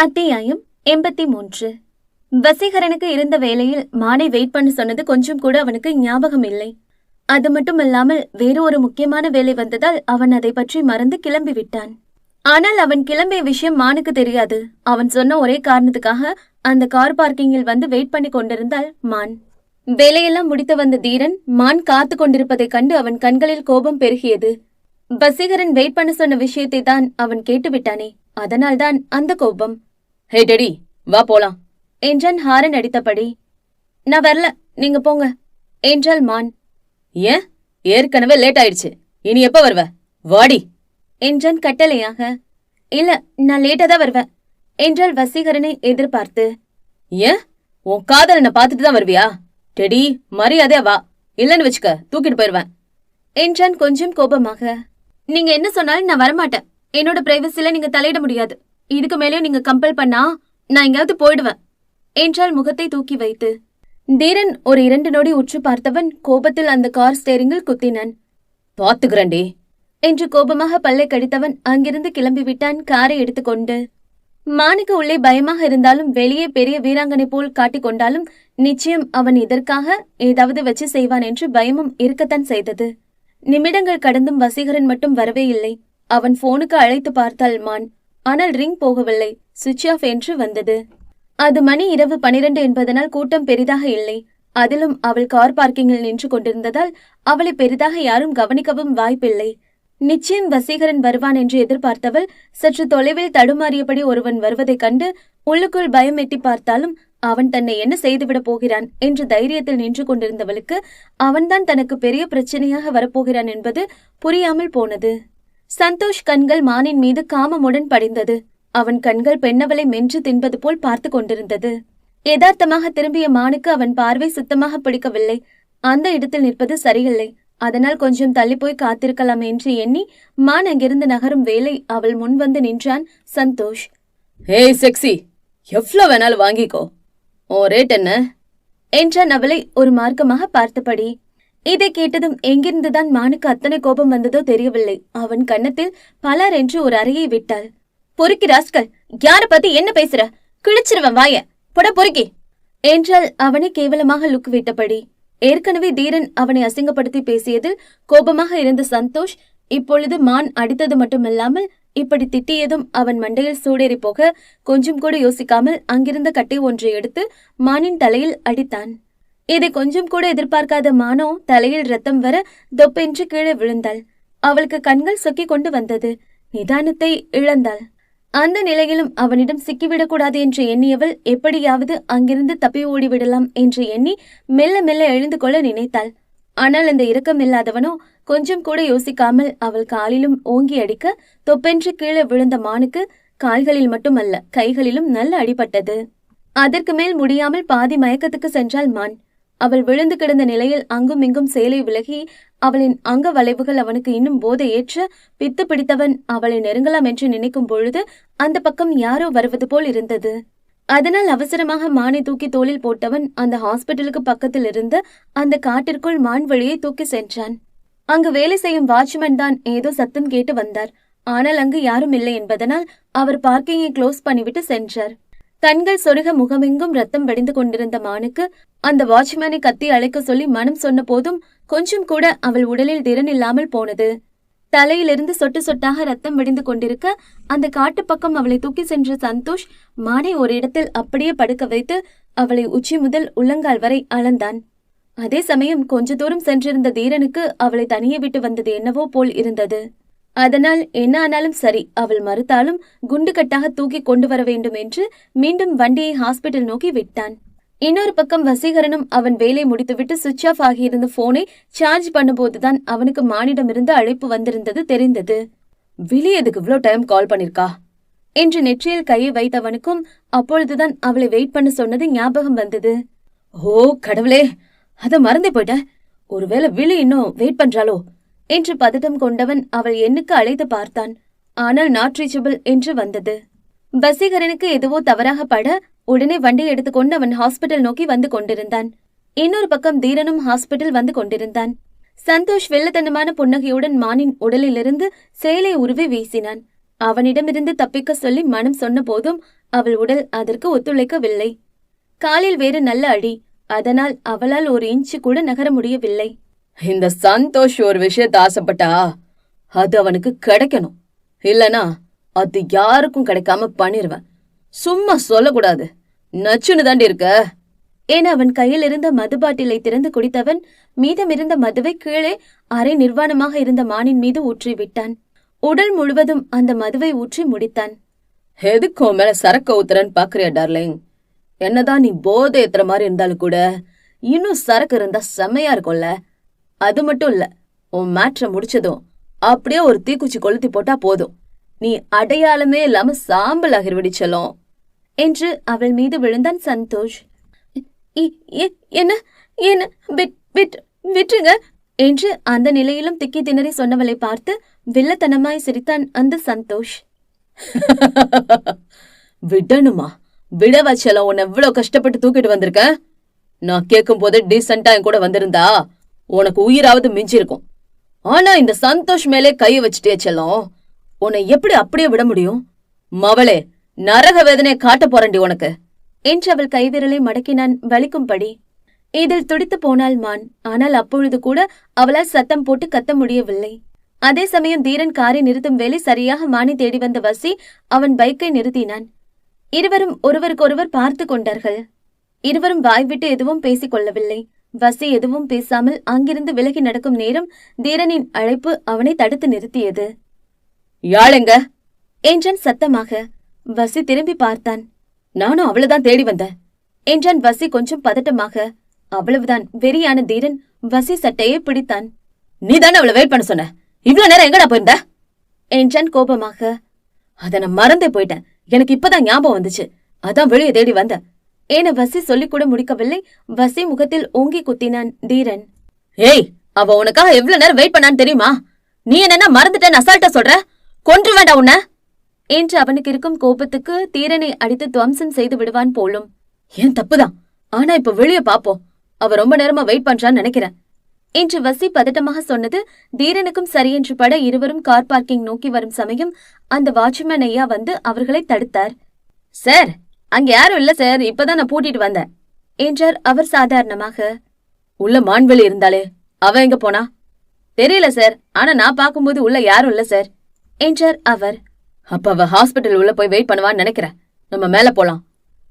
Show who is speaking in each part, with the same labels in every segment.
Speaker 1: அத்தியாயம் 83. வசீகரனுக்கு இருந்த வேளையில் மானை வெயிட் பண்ண சொன்னது கொஞ்சம் கூட அவனுக்கு ஞாபகம் இல்லை. அது மட்டுமல்லாமல் வேறு ஒரு முக்கியமான வேலை வந்ததால் அவன் அதை பற்றி மறந்து கிளம்பி விட்டான். ஆனால் அவன் கிளம்பிய விஷயம் மானுக்கு தெரியாது. அவன் சொன்ன ஒரே காரணத்துக்காக அந்த கார் பார்க்கிங்கில் வந்து வெயிட் பண்ணி கொண்டிருந்தாள் மான். வேலையெல்லாம் முடித்து வந்த தீரன் மான் காத்து கொண்டிருப்பதைக் கண்டு அவன் கண்களில் கோபம் பெருகியது. வசீகரன் வெயிட் பண்ண சொன்ன விஷயத்தை தான் அவன் கேட்டுவிட்டானே, அதனால்தான் அந்த கோபம்.
Speaker 2: ஹே டெடி, வா போலாம்
Speaker 1: என்றான் ஹாரன் அடித்தபடி. நான் வரல, நீங்க போங்க என்றாள் மான்.
Speaker 2: ஏன்? ஏற்கனவே லேட் ஆயிடுச்சு, இனி எப்ப வருவ? வாடி
Speaker 1: என்றான் கட்டளையாக. இல்ல, நான் லேட்டா தான் வருவேன் என்றாள் வசீகரனை எதிர்பார்த்து.
Speaker 2: ஏன்? உன் காதலனை பார்த்துட்டு தான் வருவியா? டெடி, மரியாதையா வா, இல்லன்னு வச்சுக்க தூக்கிட்டு போயிருவேன்
Speaker 1: என்றான் கொஞ்சம் கோபமாக. நீங்க என்ன சொன்னாலும் நான் வரமாட்டேன். என்னோட பிரைவசில நீங்க தலையிட முடியாது. இதுக்கு மேலேயும் நீங்க கம்பல் பண்ணா நான் எங்கேயாவது போயிடுவேன் என்றால் முகத்தை தூக்கி வைத்து. தீரன் ஒரு 2 நொடி உற்று பார்த்தவன் கோபத்தில் அந்த கார் ஸ்டேரிங்கில் குத்தினான்.
Speaker 2: பாத்துக்கிறேன்டே
Speaker 1: என்று கோபமாக பல்லை கடித்தவன் அங்கிருந்து கிளம்பி விட்டான் காரை எடுத்துக்கொண்டு. மானுக்கு உள்ளே பயமாக இருந்தாலும் வெளியே பெரிய வீராங்கனை போல் காட்டிக்கொண்டாலும் நிச்சயம் அவன் இதற்காக ஏதாவது வச்சு செய்வான் என்று பயமும் இருக்கத்தான் செய்தது. நிமிடங்கள் கடந்தும் வசீகரன் மட்டும் வரவே இல்லை. அவன் போனுக்கு அழைத்து பார்த்தாள் மான். ஆனால் ரிங் போகவில்லை, சுவிட்ச் ஆஃப் என்று வந்தது. அது மணி இரவு 12 என்பதனால் கூட்டம் பெரிதாக இல்லை. அதிலும் அவள் கார் பார்க்கிங்கில் நின்று கொண்டிருந்ததால் அவளை பெரிதாக யாரும் கவனிக்கவும் வாய்ப்பில்லை. நிச்சயம் வசீகரன் வருவான் என்று எதிர்பார்த்தவள் சற்று தொலைவில் தடுமாறியபடி ஒருவன் வருவதைக் கண்டு உள்ளுக்குள் பயம் எட்டி பார்த்தாலும் அவன் தன்னை என்ன செய்துவிடப் போகிறான் என்று தைரியத்தில் நின்று கொண்டிருந்தவளுக்கு அவன்தான் தனக்கு பெரிய பிரச்சனையாக வரப்போகிறான் என்பது புரியாமல் போனது. சந்தோஷ் கண்கள் மானின் மீது காமமுடன் படிந்தது. அவன் கண்கள் பெண்ணவளை மென்று தின்பது போல் பார்த்து கொண்டிருந்தது. யதார்த்தமாக திரும்பிய மானுக்கு அவன் பார்வை சுத்தமாக பிடிக்கவில்லை. அந்த இடத்தில் நிற்பது சரியில்லை. அதனால் கொஞ்சம் தள்ளி போய் காத்திருக்கலாம் என்று எண்ணி மான் அங்கிருந்து நகரும் வேலை அவள் முன் வந்து நின்றான் சந்தோஷ்.
Speaker 2: ஏய் செக்ஸி, எவ்வளவு வேணாலும் வாங்கிக்கோ, உன் ரேட் என்ன
Speaker 1: என்றான் அவளை ஒரு மார்க்கமாக பார்த்தபடி. இதை கேட்டதும் எங்கிருந்துதான் மானுக்கு அத்தனை கோபம் வந்ததோ தெரியவில்லை. அவன் கன்னத்தில் பலர் என்று ஒரு அறையை விட்டாள். பொறுக்கி ராஸ்கல், யார பத்தி என்ன பேசுற? கிழிச்சிருவன் வாய, பொட பொறுக்கி என்றால் அவனை கேவலமாக லுக் விட்டபடி. ஏற்கனவே தீரன் அவனை அசிங்கப்படுத்தி பேசியதில் கோபமாக இருந்த சந்தோஷ் இப்பொழுது மான் அடித்தது மட்டுமல்லாமல் இப்படி திட்டியதும் அவன் மண்டையில் சூடேறி போக கொஞ்சம் கூட யோசிக்காமல் அங்கிருந்த கட்டை ஒன்றை எடுத்து மானின் தலையில் அடித்தான். இதை கொஞ்சம் கூட எதிர்பார்க்காத மானோ தலையில் ரத்தம் வர தொப்பென்று கீழே விழுந்தாள். அவளுக்கு கண்கள் சொக்கி கொண்டு வந்தது. நிதானத்தை இழந்தாள். அந்த நிலையிலும் அவனிடம் சிக்கிவிடக்கூடாது என்று எண்ணியவள் எப்படியாவது அங்கிருந்து தப்பி ஓடிவிடலாம் என்று எண்ணி மெல்ல மெல்ல எழுந்து கொள்ள நினைத்தாள். ஆனால் அந்த இரக்கமில்லாதவனோ கொஞ்சம் கூட யோசிக்காமல் அவள் காலிலும் ஓங்கி அடிக்க தொப்பென்று கீழே விழுந்த மானுக்கு கால்களில் மட்டுமல்ல கைகளிலும் நல்ல அடிபட்டது. அதற்கு மேல் முடியாமல் பாதி மயக்கத்துக்கு சென்றாள் மான். அவள் விழுந்து கிடந்த நிலையில் அங்கும் இங்கும் சேலை விலகி அவளின் அங்க வளைவுகள் அவனுக்கு இன்னும் போதை ஏற்ற பித்து பிடித்தவன் அவளை நெருங்கலாம் என்று நினைக்கும் பொழுது அந்த பக்கம் யாரோ வருவது போல் இருந்தது. அதனால் அவசரமாக மானை தூக்கி தோளில் போட்டவன் அந்த ஹாஸ்பிட்டலுக்கு பக்கத்தில் இருந்த அந்த காட்டிற்குள் மான் வழியை தூக்கி சென்றான். அங்கு வேலை செய்யும் வாட்ச்மேன் தான் ஏதோ சத்தம் கேட்டு வந்தார். ஆனால் அங்கு யாரும் இல்லை என்பதனால் அவர் பார்க்கிங்கை க்ளோஸ் பண்ணிவிட்டு சென்றார். கண்கள் சொருக முகமெங்கும் ரத்தம் வடிந்து கொண்டிருந்த மானுக்கு அந்த வாட்ச்மேனை கத்தி அழைக்க சொல்லி மனம் சொன்ன போதும் கொஞ்சம் கூட அவள் உடலில் திறன் இல்லாமல் போனது. தலையிலிருந்து சொட்டு சொட்டாக ரத்தம் வடிந்து கொண்டிருக்க அந்த காட்டு பக்கம் அவளை தூக்கி சென்ற சந்தோஷ் மானை ஒரு இடத்தில் அப்படியே படுக்க வைத்து அவளை உச்சி முதல் உள்ளங்கால் வரை அளந்தான். அதே சமயம் கொஞ்ச தூரம் சென்றிருந்த தீரனுக்கு அவளை தனியே விட்டு வந்தது என்னவோ போல் இருந்தது. அதனால் என்ன ஆனாலும் சரி, அவள் மறுத்தாலும் குண்டு கட்டாக தூக்கி கொண்டு வர வேண்டும் என்று மீண்டும் வண்டியை ஹாஸ்பிட்டல் நோக்கி விட்டான். இன்னொரு பக்கம் வசீகரனும் அவன் வேலை முடித்துவிட்டு சுவிட்ச் ஆஃப் ஆகியிருந்த போனை சார்ஜ் பண்ணும்போதுதான் அவனுக்கு மானிடமிருந்து அழைப்பு வந்திருந்தது தெரிந்தது.
Speaker 2: வெளியதுக்கு இவ்வளோ டைம் கால் பண்ணிருக்கா
Speaker 1: என்று நெற்றியில் கையை வைத்தவனுக்கும் அப்பொழுதுதான் அவளை வெயிட் பண்ண சொன்னது ஞாபகம் வந்தது.
Speaker 2: ஓ கடவுளே, அத மறந்தே போயிட்ட. ஒருவேளை விழி இன்னும் வெயிட் பண்றாளோ
Speaker 1: என்று பதட்டம் கொண்டவன் அவள் எண்ணுக்கு அழைத்து பார்த்தான். ஆனால் நாட் ரீச்சபிள் என்று வந்தது. வசீகரனுக்கு எதுவோ தவறாக பட உடனே வண்டியை எடுத்துக்கொண்டு அவன் ஹாஸ்பிட்டல் நோக்கி வந்து கொண்டிருந்தான். இன்னொரு பக்கம் தீரனும் ஹாஸ்பிட்டல் வந்து கொண்டிருந்தான். சந்தோஷ் வெள்ளத்தனமான புன்னகையுடன் மானின் உடலிலிருந்து சேலை உருவி வீசினான். அவனிடமிருந்து தப்பிக்க சொல்லி மனம் சொன்ன போதும் அவள் உடல் அதற்கு ஒத்துழைக்கவில்லை. காலில் வேறு நல்ல அடி. அதனால் அவளால் ஒரு இன்ச்சு கூட நகர முடியவில்லை.
Speaker 2: இந்த சந்தோஷ் ஒரு விஷயத்த ஆசைப்பட்டா அது அவனுக்கு கிடைக்கணும். இல்லனா அது யாருக்கும் கிடைக்காம பண்ணிருவேன். சும்மா சொல்லக்கூடாது. நச்சுன்னு தாண்டி இருக்க
Speaker 1: என அவன் கையில் இருந்த மது பாட்டிலை திறந்து குடித்தவன் மீதமிருந்த மதுவை கீழே அரை நிர்வாணமாக இருந்த மானின் மீது ஊற்றி விட்டான். உடல் முழுவதும் அந்த மதுவை ஊற்றி முடித்தான்.
Speaker 2: எதுக்கு உன் மேல சரக்கு ஊத்துறன்னு பாக்குறியா டார்லிங்? என்னதான் நீ போதை ஏத்துற மாதிரி இருந்தாலும் கூட இன்னும் சரக்கு இருந்தா செம்மையா இருக்கும்ல. அது மட்டும் இல்ல, உன் மேட்ரை முடிச்சதும் அப்படியே ஒரு தீக்குச்சி கொளுத்தி போட்டா போதும். நீ அடையாளமே இல்லாம சாம்பல் ஆகிருவிடிச்சலும்
Speaker 1: என்று அவள் மீது விழுந்தான் சந்தோஷ். என்ன என்ன விட்டுருங்க என்று அந்த நிலையிலும் திக்கி திணறி சொன்னவளை பார்த்து வில்லத்தனமாய் சிரித்தான் அந்த சந்தோஷ்.
Speaker 2: விடணுமா? விட வச்சலம் உன்னை எவ்வளவு கஷ்டப்பட்டு தூக்கிட்டு வந்திருக்க. நான் கேட்கும் போது டீசென்டா என் கூட வந்திருந்தா உனக்கு உயிராவது மிஞ்சிருக்கும். ஆனா இந்த சந்தோஷ் மேலே கைய வச்சுட்டே செல்லம், உன்னை எப்படி அப்படியே விட முடியும்? மவளே, நரக வேதனையை காட்ட போறண்டி உனக்கு
Speaker 1: என்று அவள் கைவிரலை மடக்கினான் வலிக்கும்படி. இதில் துடித்து போனாள் மான். ஆனால் அப்பொழுது கூட அவளால் சத்தம் போட்டு கத்த முடியவில்லை. அதே சமயம் தீரன் காரை நிறுத்தும் வேலை சரியாக மானை தேடி வந்த வசி அவன் பைக்கை நிறுத்தினான். இருவரும் ஒருவருக்கொருவர் பார்த்து கொண்டார்கள். இருவரும் வாய்விட்டு எதுவும் பேசிக் கொள்ளவில்லை. வசி எதுவும் பேசாமல் அங்கிருந்து விலகி நடக்கும் நேரம் தீரனின் அழைப்பு அவனை தடுத்து நிறுத்தியது.
Speaker 2: யாழெங்க
Speaker 1: என்றான் சத்தமாக. வசி திரும்பி பார்த்தான்.
Speaker 2: நானும் அவளதான் தேடி வந்தேன்
Speaker 1: என்றான் வசி கொஞ்சம் பதட்டமாக. அவ்வளவுதான். வெறியான தீரன் வசி சட்டையை பிடித்தான்.
Speaker 2: நீதானே அவளை வெயிட் பண்ண சொன்ன. இவ்வளவு நேரம் எங்கடா போயிருந்த
Speaker 1: என்றான் கோபமாக.
Speaker 2: அத நான் மறந்தே போயிட்டேன். எனக்கு இப்பதான் ஞாபகம் வந்துச்சு. அதான் வெளியே தேடி வந்த
Speaker 1: என வசி சொல்லிக் கூட முடிக்கவில்லை. வசி முகத்தில் ஓங்கி குத்தினான் தீரன்.
Speaker 2: ஏய், அவ உனக்காக எவ்வளவு நேரம் வெயிட் பண்ணான்னு தெரியுமா? நீ என்ன மறந்துட்டேன்னு அசால்ட்டா சொல்ற? கொன்று வேண்டாம் உன்ன
Speaker 1: என்று அவனுக்கு இருக்கும் கோபத்துக்கு தீரனை அடித்து துவம்சம் செய்து விடுவான் போலும்.
Speaker 2: ஏன் தப்புதான். ஆனா இப்ப வெளியே பாப்போம். அவ ரொம்ப நேரமா வெயிட் பண்றான்னு நினைக்கிறேன்
Speaker 1: என்று வசி பதட்டமாக சொன்னது தீரனுக்கும் சரியென்று பட இருவரும் கார் பார்க்கிங் நோக்கி வரும் சமயம் அந்த வாட்ச்மேன் ஐயா வந்து அவர்களை தடுத்தார்.
Speaker 2: சார், அங்க யாரும் இல்ல சார், இப்பதான் நான் பூட்டிட்டு வந்தேன்
Speaker 1: என்றார் அவர் சாதாரணமாக.
Speaker 2: உள்ள மான்வெளி இருந்தாலே, அவ எங்க போனா தெரியல சார். ஆனா நான் பாக்கும்போது உள்ள யாரும் இல்ல சார்
Speaker 1: என்றார் அவர்.
Speaker 2: அப்ப அவ ஹாஸ்பிட்டல் உள்ள போய் வெயிட் பண்ணுவான்னு நினைக்கிறேன். நம்ம மேல போலாம்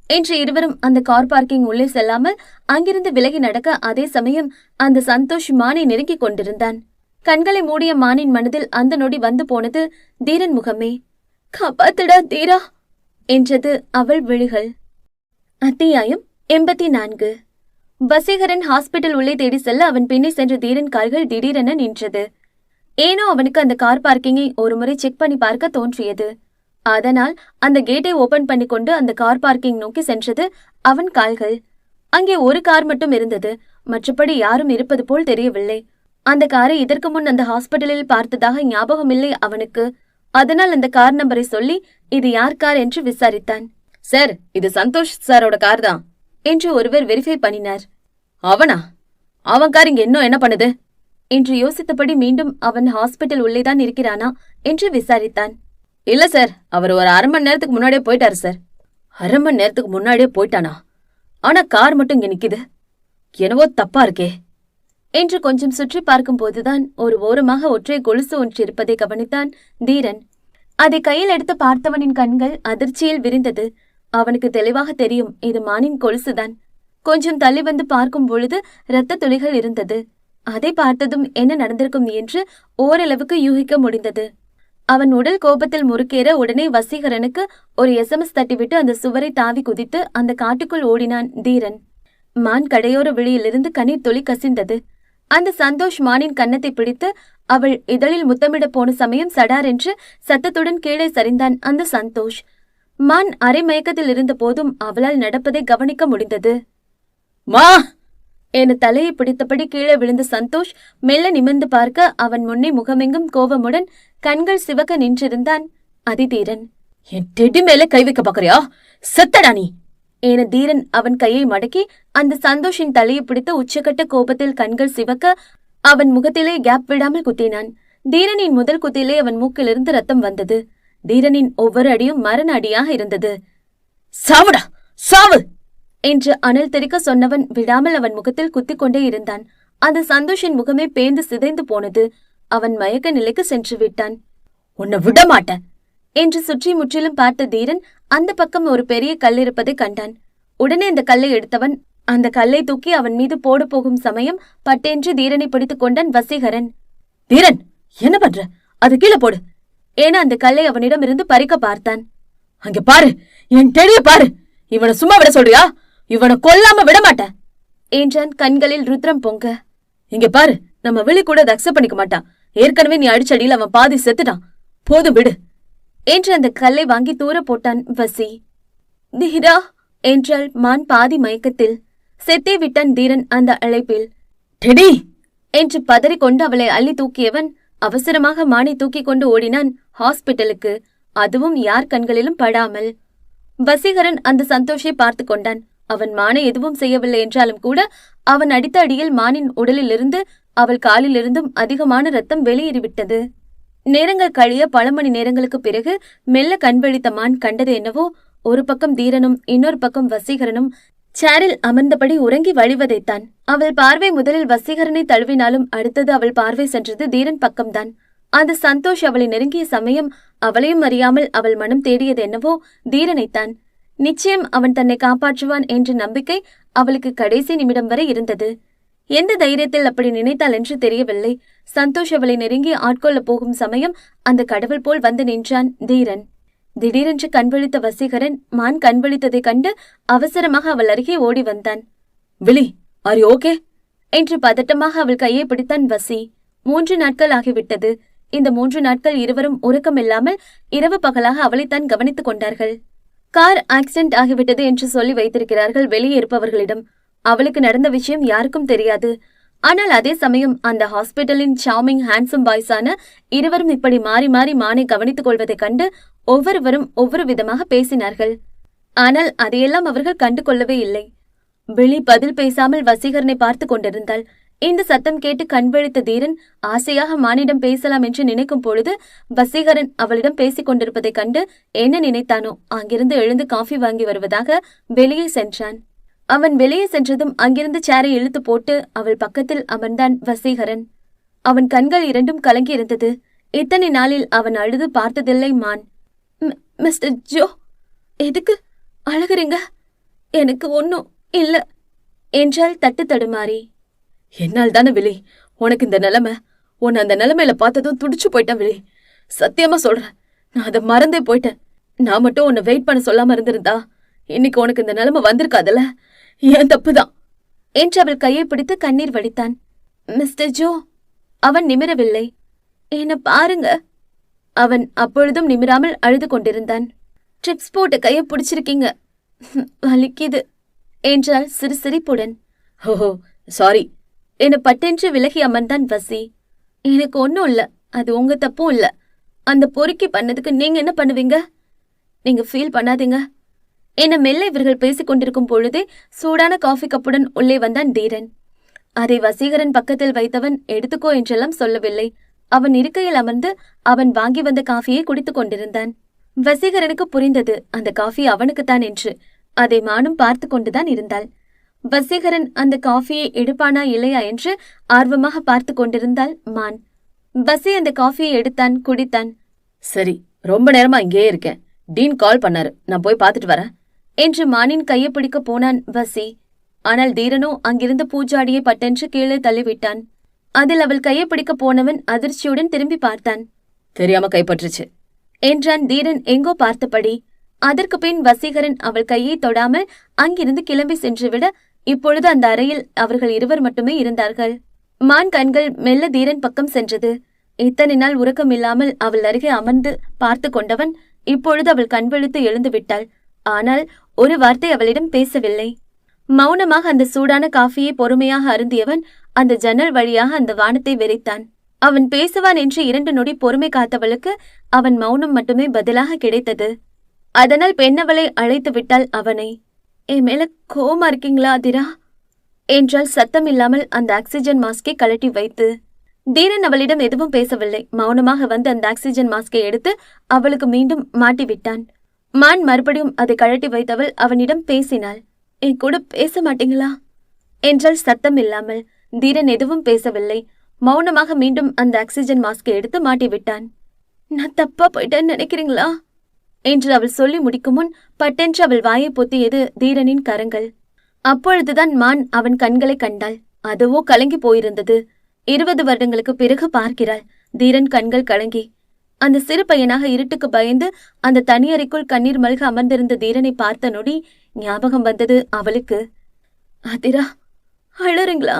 Speaker 1: என்று இருவரும் அந்த கார் பார்க்கிங் உள்ளே செல்லாமல் அங்கிருந்து விலகி நடக்க அதே சமயம் அந்த சந்தோஷ் மானை நெருங்கிக் கொண்டிருந்தான். கண்களை மூடிய மானின் மனதில் அந்த நொடி வந்து போனது தீரன் முகமே. காப்பாத்துடா தீரா என்றது அவள் விழிகள். அத்தியாயம் 84. வசீகரன் ஹாஸ்பிட்டல் உள்ளே தேடி செல்ல அவன் பின்னே சென்ற தீரன் கால்கள் திடீரென நின்றது. ஏனோ அவனுக்கு அந்த கார் பார்க்கிங்கை ஒருமுறை செக் பண்ணி பார்க்க தோன்றியது. அதனால் அந்த கேட்டை ஓபன் பண்ணி கொண்டு அந்த கார் பார்க்கிங் நோக்கி சென்றது அவன் கால்கள். அங்கே ஒரு கார் மட்டும் இருந்தது. மற்றபடி யாரும் இருப்பது போல் தெரியவில்லை. அந்த காரை இதற்கு முன் அந்த ஹாஸ்பிட்டலில் பார்த்ததாக ஞாபகமில்லை அவனுக்கு. அதனால் அந்த கார் நம்பரை சொல்லி இது யார் கார் என்று விசாரித்தான்.
Speaker 2: சார், இது சந்தோஷ் சாரோட கார் தான்
Speaker 1: என்று ஒருவர் வெரிஃபை பண்ணினார்.
Speaker 2: அவனா? அவன் கார் இங்க இன்னும் என்ன பண்ணுது
Speaker 1: என்று யோசித்தபடி மீண்டும் அவன் ஹாஸ்பிட்டல் உள்ளேதான் இருக்கிறானா என்று விசாரித்தான்.
Speaker 2: இல்ல சார், அவர் ஒரு அரை மணி நேரத்துக்கு முன்னாடியே போயிட்டாரு சார். அரை மணி நேரத்துக்கு முன்னாடியே போயிட்டானா? ஆனா கார் மட்டும் இங்க நிக்குது. என்னவோ தப்பா இருக்கே
Speaker 1: என்று கொஞ்சம் சுற்றி பார்க்கும் போதுதான் ஒரு ஓரமாக ஒற்றை கொலுசு ஒன்று இருப்பதை கவனித்தான் தீரன். அதை கையில் எடுத்து பார்த்தவனின் கண்கள் அதிர்ச்சியில் விரிந்தது. அவனுக்கு தெளிவாக தெரியும் இது மானின் கொலுசுதான். கொஞ்சம் தள்ளி வந்து பார்க்கும் பொழுது இரத்த துளிகள் இருந்தது. அதை பார்த்ததும் என்ன நடந்திருக்கும் என்று ஓரளவுக்கு யூகிக்க முடிந்தது. அவன் உடல் கோபத்தில் முறுக்கேற உடனே வசீகரனுக்கு ஒரு SMS தட்டிவிட்டு அந்த சுவரை தாவி குதித்து அந்த காட்டுக்குள் ஓடினான் தீரன். மான் கடையோர விழியிலிருந்து கண்ணீர் துளி கசிந்தது. அந்த சந்தோஷ் மானின் கன்னத்தை பிடித்து அவள் இதழில் முத்தமிட போன சமயம் சடார் என்று சத்தத்துடன் கீழே சரிந்தான் அந்த சந்தோஷ். மான் அரை மயக்கத்தில் இருந்த போதும் அவளால் நடப்பதை கவனிக்க முடிந்தது.
Speaker 2: மா
Speaker 1: என தலையை பிடித்தபடி கீழே விழுந்த சந்தோஷ் மெல்ல நிமிர்ந்து பார்க்க அவன் முன்னே முகமெங்கும் கோபமுடன் கண்கள் சிவக்க நின்றிருந்தான் அதிதீரன்.
Speaker 2: என் டெடி மேலே கை வைக்க பாக்குறியா? செத்தடா நீ
Speaker 1: என தீரன் அவன் கையை மடக்கி அந்த சந்தோஷின் தலையை பிடித்து உச்சக்கட்ட கோபத்தில் கண்கள் சிவக்க அவன் முகத்திலே கேப் விடாமல் குத்தினான். தீரனின் முதல் குத்திலே அவன் மூக்கிலிருந்து ரத்தம் வந்தது. தீரனின் ஒவ்வொரு அடியும் மரண அடியாக இருந்தது.
Speaker 2: சாவுடா, சாவு
Speaker 1: என்று அனல் தெறிக்க சொன்னவன் விடாமல் அவன் முகத்தில் குத்திக் கொண்டே இருந்தான். அந்த சந்தோஷின் முகமே பேந்து சிதைந்து போனது. அவன் மயக்க நிலைக்கு சென்று விட்டான்.
Speaker 2: உன்னை விட மாட்டேன்
Speaker 1: என்று சுற்றி முற்றிலும் பார்த்த தீரன் அந்த பக்கம் ஒரு பெரிய கல் இருப்பதை கண்டான். உடனே அந்த கல்லை எடுத்தவன் அந்த கல்லை தூக்கி அவன் மீது போட போகும் சமயம் பட்டென்று தீரனை பிடித்துக் கொண்டான் வசீகரன்.
Speaker 2: தீரன், என்ன பண்ற? அது கீழே போடு
Speaker 1: ஏன்னா அந்த கல்லை அவனிடமிருந்து பறிக்க பார்த்தான்.
Speaker 2: அங்க பாரு, என் டெடிய பாரு. இவனை சும்மா விட சொல்றியா? இவனை கொல்லாம விட மாட்டேன்
Speaker 1: என்றான் கண்களில் ருத்ரம் பொங்க.
Speaker 2: இங்க பாரு, நம்ம விழி கூட அதை அக்செப்ட் பண்ணிக்க மாட்டான். ஏற்கனவே நீ அடிச்சடியில் அவன் பாதி செத்துட்டான். போதும் விடு
Speaker 1: என்று அந்த கல்லை வாங்கி தூர போட்டான் வசி. தீரா என்றாள் மான் பாதி மயக்கத்தில். செத்தே விட்டான் தீரன் அந்த அழைப்பில்.
Speaker 2: டெடி
Speaker 1: என்று பதறிக்கொண்டு அவளை அள்ளி தூக்கியவன் அவசரமாக மானை தூக்கிக் கொண்டு ஓடினான் ஹாஸ்பிட்டலுக்கு. அதுவும் யார் கண்களிலும் படாமல். வசீகரன் அந்த சந்தோஷை பார்த்து கொண்டான். அவன் மானை எதுவும் செய்யவில்லை என்றாலும் கூட அவன் அடித்த அடியில் மானின் உடலிலிருந்து அவள் காலிலிருந்தும் அதிகமான ரத்தம் வெளியேறிவிட்டது. நேரங்கள் கழிய பல மணி நேரங்களுக்கு பிறகு மெல்ல கண்விழித்த மான் கண்டது என்னவோ, ஒரு பக்கம் தீரனும் இன்னொரு பக்கம் வசீகரனும் சேரில் அமர்ந்தபடி உறங்கி வழிவதைத்தான். அவள் பார்வை முதலில் வசீகரனை தழுவினாலும் அடுத்தது அவள் பார்வை சென்றது தீரன் பக்கம்தான். அந்த சந்தோஷ் அவளை நெருங்கிய சமயம் அவளையும் அறியாமல் அவள் மனம் தேடியது என்னவோ தீரனைத்தான். நிச்சயம் அவன் தன்னை காப்பாற்றுவான் என்ற நம்பிக்கை அவளுக்கு கடைசி நிமிடம் வரை இருந்தது. எந்த தைரியத்தில் அப்படி நினைத்தாள் என்று தெரியவில்லை. சந்தோஷ் அவளை நெருங்கி ஆட்கொள்ளப் போகும் சமயம் அந்த கடவுள் போல் வந்து நின்றான் தீரன். திடீரென்று கண்விழித்த வசீகரன் மான் கண்விழித்ததைக் கண்டு அவசரமாக அவள் அருகே ஓடி வந்தான்.
Speaker 2: விழி, ஆர் யூ ஓகே
Speaker 1: என்று பதட்டமாக அவள் கையை பிடித்தான் வசி. 3 நாட்கள் ஆகிவிட்டது. இந்த 3 நாட்கள் இருவரும் உறக்கமில்லாமல் இரவு பகலாக அவளைத்தான் கவனித்துக் கொண்டார்கள். கார் ஆக்சிடென்ட் ஆகிவிட்டது என்று சொல்லி வைத்திருக்கிறார்கள் வெளியே இருப்பவர்களிடம். அவளுக்கு நடந்த விஷயம் யாருக்கும் தெரியாது. ஆனால் அதே சமயம் அந்த ஹாஸ்பிட்டலின் சார்மிங் ஹேண்ட்ஸம் பாய்ஸான இருவரும் இப்படி மாறி மாறி மானை கவனித்துக் கொள்வதைக் கண்டு ஒவ்வொருவரும் ஒவ்வொரு விதமாக பேசினார்கள். ஆனால் அதையெல்லாம் அவர்கள் கண்டு கொள்ளவே இல்லை. விழி பதில் பேசாமல் வசீகரனை பார்த்து கொண்டிருந்தாள். இந்த சத்தம் கேட்டு கண்விழித்த தீரன் ஆசையாக மானிடம் பேசலாம் என்று நினைக்கும் பொழுது வசீகரன் அவளிடம் பேசிக் கொண்டிருப்பதைக் கண்டு என்ன நினைத்தானோ அங்கிருந்து எழுந்து காஃபி வாங்கி வருவதாக வெளியே சென்றான். அவன் வெளியே சென்றதும் அங்கிருந்து சேரை இழுத்து போட்டு அவள் பக்கத்தில் அமர்ந்தான் வசீகரன். அவன் கண்கள் இரண்டும் கலங்கியிருந்தது. இத்தனை நாளில் அவன் அழுது பார்த்ததில்லை மான். மிஸ்டர் ஜோ, எதுக்கு அழுகுறீங்க? எனக்கு ஒன்னும் இல்ல என்றாள் தட்டு தடுமாறி.
Speaker 2: என்னால் தானே விழி உனக்கு இந்த நிலைமை. உன்னை அந்த நிலைமையில பார்த்ததும் துடிச்சு போயிட்டேன் விழி. சத்தியமா சொல்றேன், நான் அதை மறந்தே போயிட்டேன். நான் மட்டும் உன்னை வெயிட் பண்ண சொல்லாம இருந்திருந்தா இன்னைக்கு உனக்கு இந்த நிலைமை வந்திருக்காதுல்ல. ஏன் தப்புதான்
Speaker 1: என்று அவள் கையை பிடித்து கண்ணீர் வடித்தான். Mister Joe. அவன் நிமிரவில்லை. என்ன பாருங்க. அவன் அப்பொழுதும் நிமிராமல் அழுது கொண்டிருந்தான். ட்ரிப்ஸ் போட்ட கையை பிடிச்சிருக்கீங்க, வலிக்குது என்றாள் சிறு சிரிப்புடன்.
Speaker 2: ஓஹோ சாரி
Speaker 1: என பட்டென்று விலகி அமர்ந்தான் வசி. எனக்கு ஒன்னும் இல்ல, அது உங்க தப்பும் இல்ல. அந்த பொறுக்கி பண்ணதுக்கு நீங்க என்ன பண்ணுவீங்க? நீங்க ஃபீல் பண்ணாதீங்க என மெல்ல இவர்கள் பேசிக் கொண்டிருக்கும் பொழுதே சூடான காஃபி கப்புடன் உள்ளே வந்தான் தீரன். அதை வசீகரன் பக்கத்தில் வைத்தவன் எடுத்துக்கோ என்றெல்லாம் சொல்லவில்லை. அவன் இருக்கையில் அமர்ந்து அவன் வாங்கி வந்த காஃபியை குடித்துக் கொண்டிருந்தான். வசீகரனுக்கு புரிந்தது அந்த காஃபி அவனுக்குத்தான் என்று. அதை மானும் பார்த்து கொண்டுதான் இருந்தாள். வசீகரன் அந்த காஃபியை எடுப்பானா இல்லையா என்று ஆர்வமாக பார்த்து கொண்டிருந்தாள் மான். வசி அந்த காஃபியை எடுத்தான், குடித்தான்.
Speaker 2: சரி, ரொம்ப நேரமா இங்கேயே இருக்கேன். டீன் கால் பண்ணாரு, நான் போய் பார்த்துட்டு வரேன்
Speaker 1: என்று மானின் கையை பிடிக்க போனான் வசி. ஆனால் தீரனோ அங்கிருந்த பூஜாடியை பட்டென்று கீழே தள்ளிவிட்டான். அதில் அவள் கையை பிடிக்க போனவன் அதிர்ச்சியுடன் திரும்பி பார்த்தான்.
Speaker 2: தெரியாம கைப்பற்றுச்சு
Speaker 1: என்றான் தீரன் எங்கோ பார்த்தபடி. அதற்கு பின் வசீகரன் அவள் கையை தொடாமல் அங்கிருந்து கிளம்பி சென்றுவிட இப்பொழுது அந்த அறையில் அவர்கள் இருவர் மட்டுமே இருந்தார்கள். மான் கண்கள் மெல்ல தீரன் பக்கம் சென்றது. இத்தனை நாள் உறக்கமில்லாமல் அவள் அருகே அமர்ந்து பார்த்து கொண்டவன் இப்பொழுது அவள் கண்விழித்து எழுந்து விட்டாள். ஆனால் ஒரு வார்த்தை அவளிடம் பேசவில்லை. மௌனமாக அந்த சூடான காஃபியை பொறுமையாக அருந்தியவன் அந்த ஜன்னல் வழியாக அந்த வானத்தை வெறித்தான். அவன் பேசுவான் என்று 2 நொடி பொறுமை காத்தவளுக்கு அவன் மௌனம் மட்டுமே பதிலாக கிடைத்தது. அதனால் பெண்ணவளை அழைத்து விட்டாள் அவனை. என் மேல கோவமா இருக்கீங்களா அதிரா என்றால் சத்தம் இல்லாமல் அந்த ஆக்சிஜன் மாஸ்கை கழட்டி வைத்து. தீரன் அவளிடம் எதுவும் பேசவில்லை. மௌனமாக வந்து அந்த ஆக்சிஜன் மாஸ்கை எடுத்து அவளுக்கு மீண்டும் மாட்டிவிட்டான். மான் மறுபடியும் அதை கழட்டி வைத்தவள் அவனிடம் பேசினாள். என் கூட பேச மாட்டீங்களா என்றால் சத்தம் இல்லாமல். தீரன் எதுவும் பேசவில்லை. மௌனமாக மீண்டும் அந்த ஆக்சிஜன் மாஸ்கை எடுத்து மாட்டிவிட்டான். நான் தப்பா போயிட்டேன்னு நினைக்கிறீங்களா என்று அவள் சொல்லி முடிக்கும் முன் பட்டென்று அவள் வாயை பொத்தியது தீரனின் கரங்கள். அப்பொழுதுதான் மான் அவன் கண்களை கண்டாள். அதுவோ கலங்கி போயிருந்தது. 20 வருடங்களுக்கு பிறகு பார்க்கிறாள். தீரன் கண்கள் கலங்கி அந்த சிறு பையனாக இருட்டுக்கு பயந்து அந்த தனியறைக்குள் கண்ணீர் மல்க அமர்ந்திருந்த தீரனை பார்த்த நொடி ஞாபகம் வந்தது அவளுக்கு. அதிரா, அழறீங்களா?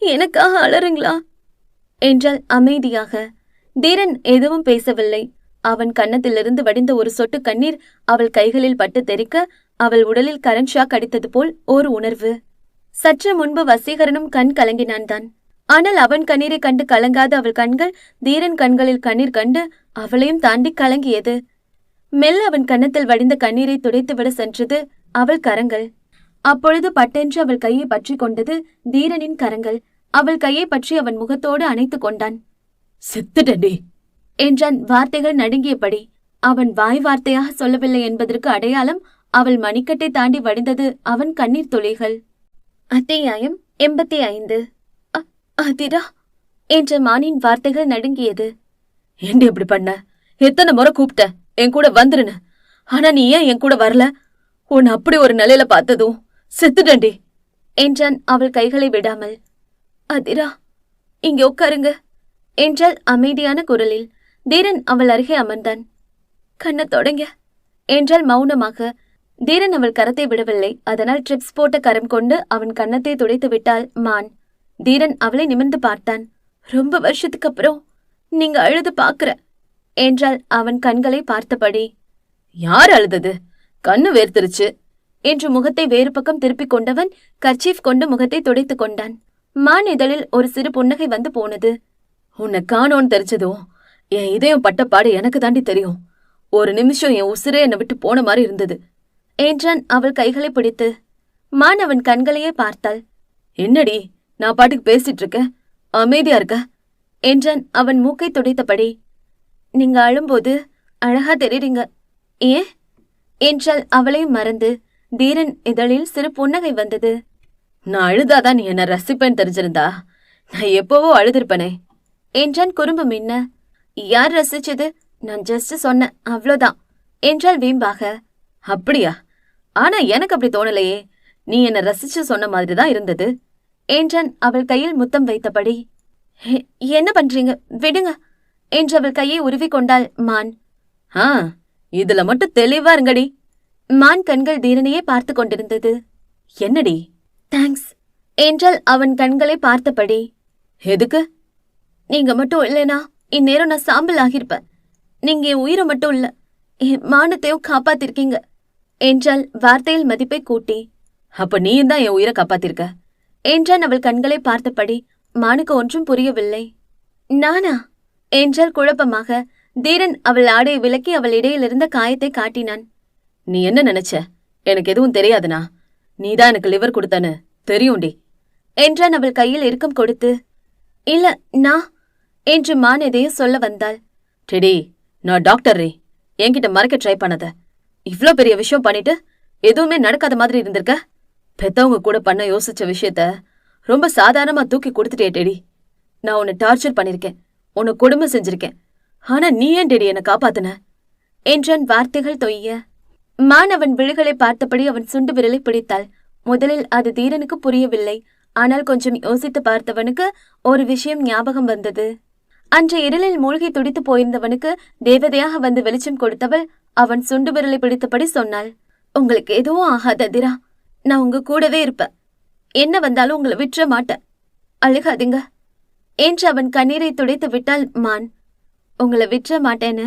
Speaker 1: எனக்காக அழறீங்களா என்றாள் அமைதியாக. தீரன் எதுவும் பேசவில்லை. அவன் கன்னத்திலிருந்து வடிந்த ஒரு சொட்டு கண்ணீர் அவள் கைகளில் பட்டு தெறிக்க அவள் உடலில் கரண்ட் ஷாக் அடித்தது போல் ஒரு உணர்வு. சற்று முன்பு வசீகரனும் கண் கலங்கினான் தான். ஆனால் அவன் கண்ணீரை கண்டு கலங்காத அவள் கண்கள் தீரன் கண்களில் கண்ணீர் கண்டு அவளையும் தாண்டி கலங்கியது. மெல்ல அவன் கன்னத்தில் வடிந்த கண்ணீரை துடைத்துவிட சென்றது அவள் கரங்கள். அப்பொழுது பட்டென்று அவள் கையை பற்றி கொண்டது தீரனின் கரங்கள். அவள் கையை பற்றி அவன் முகத்தோடு அணைத்து கொண்டான்.
Speaker 2: செத்துட்டடி
Speaker 1: என்றான் வார்த்தைகள் நடுங்கியபடி. அவன் வாய் வார்த்தையாக சொல்லவில்லை என்பதற்கு அடையாளம் அவள் மணிக்கட்டை தாண்டி வடிந்தது அவன் கண்ணீர் துளிகள். அத்தியாயம் 85. அதிரா என்ற மானின் வார்த்தைகள் நடுங்கியது.
Speaker 2: ஏண்டி இப்படி பண்ண? எத்தனை முறை கூப்பிட்ட என் கூட வந்துருன்னு. ஆனா நீ ஏன் என் கூட வரல? உன்னை அப்படி ஒரு நிலையில பார்த்ததும் செத்துட்டண்டி
Speaker 1: என்றான் அவள் கைகளை விடாமல். அதிரா, இங்கே உட்காருங்க என்றாள் அமைதியான குரலில். தீரன் அவள் அருகே அமர்ந்தான். கண்ண தொடங்க என்றாள் மௌனமாக. தீரன் அவள் கரத்தை விடவில்லை. அதனால் ட்ரிப்ஸ் போட்ட கரம் கொண்டு அவன் கன்னத்தை துடைத்து விட்டாள் மான். தீரன் அவளை நிமிர்ந்து பார்த்தான். ரொம்ப வருஷத்துக்கு அப்புறம் நீங்க அழுது பாக்குற என்றாள் அவன் கண்களை பார்த்தபடி.
Speaker 2: யார் அழுதது? கண்ணு வேர்த்திருச்சு
Speaker 1: என்று முகத்தை வேறு பக்கம் திருப்பிக் கொண்டவன் கர்ச்சீஃப் கொண்டு முகத்தை துடைத்துக் கொண்டான். மான் இதழில் ஒரு சிறு புன்னகை வந்து போனது.
Speaker 2: உன்னை காணோன்னு தெரிஞ்சதும் என் இதயம் பட்ட பாடு எனக்கு தாண்டி தெரியும். ஒரு நிமிஷம் என் உசிரே என்னை விட்டு போன மாதிரி இருந்தது
Speaker 1: என்றான் அவள் கைகளை பிடித்து. மான் அவன் கண்களையே பார்த்தாள்.
Speaker 2: என்னடி நான் பாட்டுக்கு பேசிட்டு இருக்க, அமைதியா இருக்க
Speaker 1: என்றான் அவன் மூக்கை துடைத்தபடி. நீங்க அழும்போது அழகா தெரியுறீங்க. ஏன் என்றாள் அவளை மறந்து. தீரன் இதழில் சிறு புன்னகை வந்தது.
Speaker 2: நான் அழுதாதான் நீ என்ன ரசிப்பேன்னு தெரிஞ்சிருந்தா நான் எப்பவோ அழுதிருப்பனே
Speaker 1: என்றான் குறும்பு மின்ன. யார் ரசிச்சது? நான் ஜஸ்ட் சொன்னேன், அவ்வளோதான் என்றாள் வீம்பாக.
Speaker 2: அப்படியா? ஆனா எனக்கு அப்படி தோணலையே. நீ என்ன ரசிச்சு சொன்ன மாதிரிதான் இருந்தது
Speaker 1: என்றான் அவள் கையில் முத்தம் வைத்தபடி. என்ன பண்றீங்க? விடுங்க என்று அவள் கையை உருவி கொண்டாள் மான்.
Speaker 2: இதுல மட்டும் தெளிவா இருங்கடி.
Speaker 1: மான் கண்கள் தீரனையே பார்த்து கொண்டிருந்தது.
Speaker 2: என்னடி?
Speaker 1: தேங்க்ஸ் என்றால் அவன் கண்களை பார்த்தபடி.
Speaker 2: எதுக்கு?
Speaker 1: நீங்க மட்டும் இல்லைனா இந்நேரம் நான் சாம்பல் ஆகியிருப்பேன். நீங்க என் உயிரை மட்டும் இல்ல, என் மானத்தையும் காப்பாத்திருக்கீங்க என்றால் வார்த்தையில் மதிப்பை கூட்டி.
Speaker 2: அப்ப நீயும் தான் என் உயிரை காப்பாத்திருக்க
Speaker 1: என்றான் அவள் கண்களை பார்த்தபடி. மானுக்கு ஒன்றும் புரியவில்லை. நானா என்றால் குழப்பமாக. தீரன் அவள் ஆடையை விலக்கி அவள் இடையிலிருந்த காயத்தை காட்டினான்.
Speaker 2: நீ என்ன நினைச்ச? எனக்கு எதுவும் தெரியாதுனா? நீதான் எனக்கு லிவர் கொடுத்தனு தெரியும்டி
Speaker 1: என்றான் அவள் கையில் இறுக்கம் கொடுத்து. இல்ல நான் என்று மான் எதையும் சொல்ல வந்தாள்.
Speaker 2: டெடி, நான் டாக்டர் ரே. என்கிட்ட மறைக்க ட்ரை பண்ணத. இவ்ளோ பெரிய விஷயம் பண்ணிட்டு எதுவுமே நடக்காத மாதிரி இருந்திருக்க. பெத்தவங்க கூட பண்ண யோசிச்ச விஷயத்த ரொம்ப சாதாரணமா தூக்கி கொடுத்துட்டே டெடி. நான் உன்னை டார்ச்சர் பண்ணிருக்கேன், உன்னை கொடுமை செஞ்சிருக்கேன். ஆனா நீ ஏன் டெடி என்னை காப்பாத்துன
Speaker 1: என்றான் வார்த்தைகள் தொய்ய. மான் அவன் விழிகளை பார்த்தபடி அவன் சுண்டு விரலை பிடித்தாள். முதலில் அது தீரனுக்கு புரியவில்லை. ஆனால் கொஞ்சம் யோசித்து பார்த்தவனுக்கு ஒரு விஷயம் ஞாபகம் வந்தது. அன்று இருளில் மூழ்கி துடித்து போயிருந்தவனுக்கு தேவதையாக வந்து வெளிச்சம் கொடுத்தவள் அவன் சுண்டு விரலை பிடித்தபடி சொன்னாள். உங்களுக்கு எதுவும் ஆகாது அதிரா, நான் உங்க கூடவே இருப்பேன். என்ன வந்தாலும் உங்களை விட்டுற மாட்டேன். அழுகாதீங்க என்று அவன் கண்ணீரை துடைத்து விட்டாள் மான். உங்களை விட்டுற மாட்டேன்னு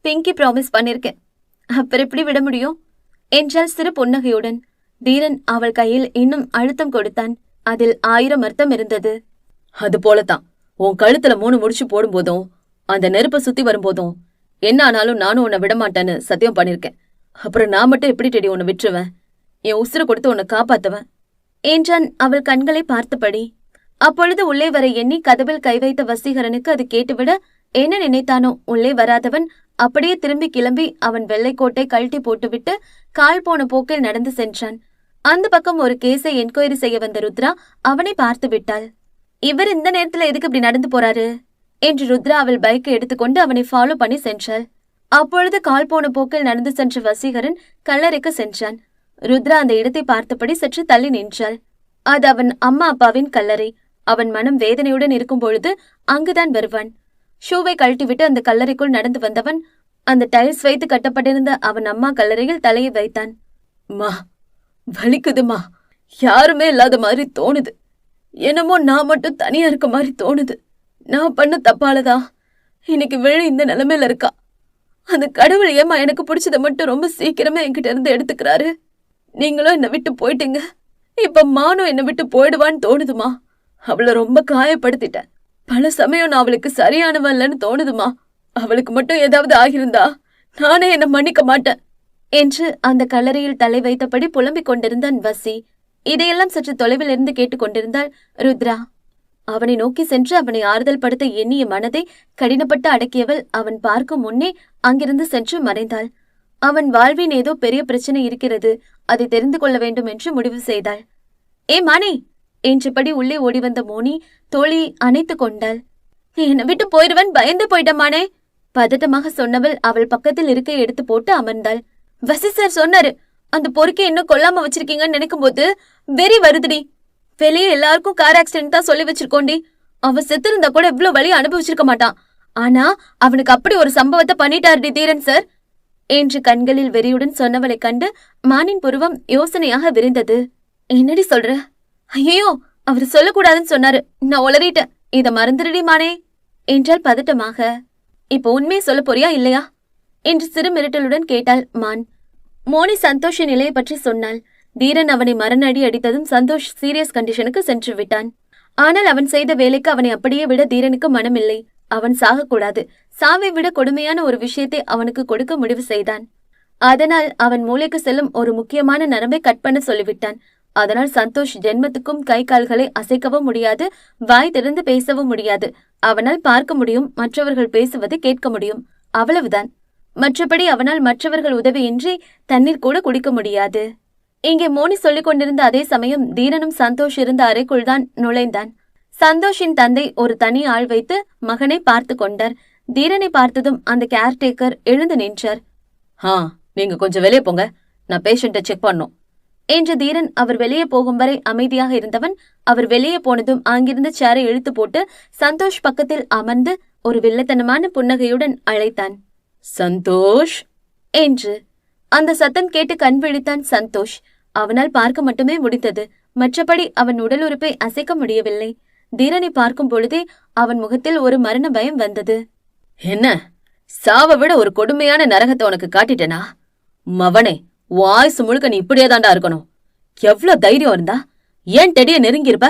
Speaker 1: பிங்கி ப்ராமிஸ் பண்ணிருக்கேன், அப்புறம் எப்படி விட முடியும் என்றாள் சிறு புன்னகையுடன். தீரன் அவள் கையில் இன்னும் அழுத்தம் கொடுத்தான். அதில் 1000 அர்த்தம் இருந்தது.
Speaker 2: அது போலத்தான் உன் கழுத்துல 3 முடிச்சு போடும்போதும் அந்த நெருப்ப சுத்தி வரும்போதும் என்ன ஆனாலும் நானும் உன்னை விடமாட்டேன்னு சத்தியம் பண்ணிருக்கேன். அப்புறம் நான் மட்டும் எப்படி டெடி உன்னை விட்டுருவேன்? என் உசுரை கொடுத்து உன்னை காப்பாத்துவேன்
Speaker 1: என்றான் அவள் கண்களை பார்த்தபடி. அப்பொழுது உள்ளே வர எண்ணி கதவில் கை வைத்த வசீகரனுக்கு அது கேட்டுவிட என்ன நினைத்தானோ உள்ளே வராதவன் அப்படியே திரும்பி கிளம்பி அவன் வெள்ளைக்கோட்டை கழட்டி போட்டுவிட்டு கால் போன போக்கில் நடந்து சென்றான். அந்த பக்கம் ஒரு கேஸை என்கொயரி செய்ய வந்த ருத்ரா அவனை பார்த்து விட்டாள். இவர் இந்த நேரத்துல எதுக்கு இப்படி நடந்து போறாரு என்று ருத்ரா அவள் பைக்கை எடுத்துக்கொண்டு அவனை ஃபாலோ பண்ணி சென்றாள். அப்பொழுது கால் போன போக்கில் நடந்து சென்ற வசீகரன் கல்லறைக்கு சென்றான். ருத்ரா அந்த இடத்தை பார்த்தபடி சற்று தள்ளி நின்றாள். அது அவன் அம்மா அப்பாவின் கல்லறை. அவன் மனம் வேதனையுடன் இருக்கும் பொழுது அங்குதான் வருவான். ஷூவை கழட்டிவிட்டு அந்த கல்லறைக்குள் நடந்து வந்தவன் அந்த டைல்ஸ் வைத்து கட்டப்பட்டிருந்த அவன் அம்மா கல்லறையில் தலையை வைத்தான்.
Speaker 2: மா, வலிக்குதுமா. யாருமே இல்லாத மாதிரி தோணுது. என்னமோ நான் மட்டும் தனியா இருக்க மாதிரி தோணுது. நான் பண்ண தப்பாலதான் இன்னைக்கு விழு இந்த நிலைமையில இருக்கா. அந்த கடவுள் ஏமா எனக்கு பிடிச்சதை மட்டும் ரொம்ப சீக்கிரமே என்கிட்ட இருந்து எடுத்துக்கிறாரு. நீங்களும் என்னை விட்டு போயிட்டீங்க. இப்ப மானும் என்னை விட்டு போயிடுவான்னு தோணுதுமா. அவளை ரொம்ப காயப்படுத்திட்டேன். பல சமயம் நான் அவளுக்கு சரியானவன்லன்னு தோணுதுமா. அவளுக்கு மட்டும் ஏதாவது ஆகியிருந்தா நானே என்னை மன்னிக்க மாட்டேன்
Speaker 1: என்று அந்த கல்லறையில் தலை வைத்தபடி புலம்பிக் கொண்டிருந்தான் வசி. இதையெல்லாம் சற்று தொலைவில் இருந்து கேட்டுக்கொண்டிருந்தாள் ருத்ரா. அவனை நோக்கி சென்று அவனை ஆறுதல் படுத்த எண்ணிய மனதை கடினப்பட்டு அடக்கியவள் அவன் பார்க்கும் முன்னே அங்கிருந்து சென்று மறைந்தாள். அவன் வாழ்வின் ஏதோ பெரிய பிரச்சனை இருக்கிறது, அதை தெரிந்து கொள்ள வேண்டும் என்று முடிவு செய்தாள். ஏ மானே என்றபடி உள்ளே ஓடி வந்த மோனி தோழியை அணைத்து கொண்டாள். என்னை விட்டு போயிடுவன் பயந்து போயிட்டமானே பதட்டமாக சொன்னவள் அவள் பக்கத்தில் இருக்கையை எடுத்து போட்டு அமர்ந்தாள். வசி சார் சொன்னாரு, அந்த பொறுக்கை இன்னும் கொல்லாம வச்சிருக்கீங்கன்னு நினைக்கும் போது வெறி வருதுடி. வெளியே எல்லாருக்கும் கார் ஆக்சிடென்ட் தான் சொல்லி வச்சிருக்கோண்டி. அவன் செத்து இருந்தா கூட இவ்வளவு வழி அனுபவிச்சிருக்க மாட்டான். ஆனா அவனுக்கு அப்படி ஒரு சம்பவத்தை பண்ணிட்டாருடி தீரன் சார் என்று கண்களில் வெறியுடன் சொன்னவளை கண்டு மானின் புருவம் யோசனையாக விரிந்தது. என்னடி சொல்ற? ஐயோ, அவர் சொல்லக்கூடாதுன்னு சொன்னாரு. நான் உளறிட்டேன். இத மறந்துடுடி மானே என்றால் பதட்டமாக. இப்போ உண்மையை சொல்ல போறியா இல்லையா என்று சிறு மிரட்டலுடன் கேட்டாள் மான். மோனி சந்தோஷின் நிலையை பற்றி சொன்னாள். தீரன் அவனை மரணடி அடித்ததும் சந்தோஷ் சீரியஸ் கண்டிஷனுக்கு சென்று விட்டான். ஆனால் அவன் செய்த வேலைக்கு அவனை அப்படியே விட தீரனுக்கு மனமில்லை. அவன் சாகக்கூடாது. சாவை விட கொடுமையான ஒரு விஷயத்தை அவனுக்கு கொடுக்க முடிவு செய்தான். அதனால் அவன் மூளைக்கு செல்லும் ஒரு முக்கியமான நரம்பை கட் பண்ண சொல்லிவிட்டான். அதனால் சந்தோஷ் ஜென்மத்துக்கும் கை கால்களை அசைக்கவும் முடியாது, வாய் திறந்து பேசவும் முடியாது. அவனால் பார்க்க முடியும், மற்றவர்கள் பேசுவதை கேட்க முடியும், அவ்வளவுதான். மற்றபடி அவனால் மற்றவர்கள் உதவியின்றி தண்ணீர் கூட குடிக்க முடியாது. இங்கே மோனி சொல்லிக் கொண்டிருந்த அதே சமயம் தீரனும் சந்தோஷ் இருந்த அறைக்குள் தான் நுழைந்தான். சந்தோஷின் தந்தை ஒரு தனி ஆள் வைத்து மகனை பார்த்து கொண்டார். தீரனை பார்த்ததும் அந்த கேர்டேக்கர் எழுந்து நின்றார்.
Speaker 2: நீங்க கொஞ்சம் வெளியே போங்க, நான் பேஷண்ட்டை செக் பண்ணும்
Speaker 1: என்று தீரன் அவர் வெளியே போகும் வரை அமைதியாக இருந்தவன் அவர் வெளியே போனதும் அங்கிருந்த சேரை இழுத்து போட்டு சந்தோஷ் பக்கத்தில் அமர்ந்து ஒரு வில்லத்தனமான புன்னகையுடன் அழைத்தான்.
Speaker 2: சந்தோஷ்
Speaker 1: என்று. அந்த சத்தம் கேட்டு கண் விழித்தான் சந்தோஷ். அவனால் பார்க்க மட்டுமே முடிந்தது, மற்றபடி அவன் உடல் உறுப்பை அசைக்க முடியவில்லை. தீரனை பார்க்கும் பொழுதே அவன் முகத்தில் ஒரு மரண பயம் வந்தது.
Speaker 2: என்ன, சாவை விட ஒரு கொடுமையான நரகத்தை உனக்கு காட்டிட்டேனா? மவனே, வாய்ஸ் முழுக்க நீ இப்படியே தாண்டா இருக்கணும். எவ்வளவு தைரியம் இருந்தா ஏன் டெடிய நெருங்கியிருப்ப?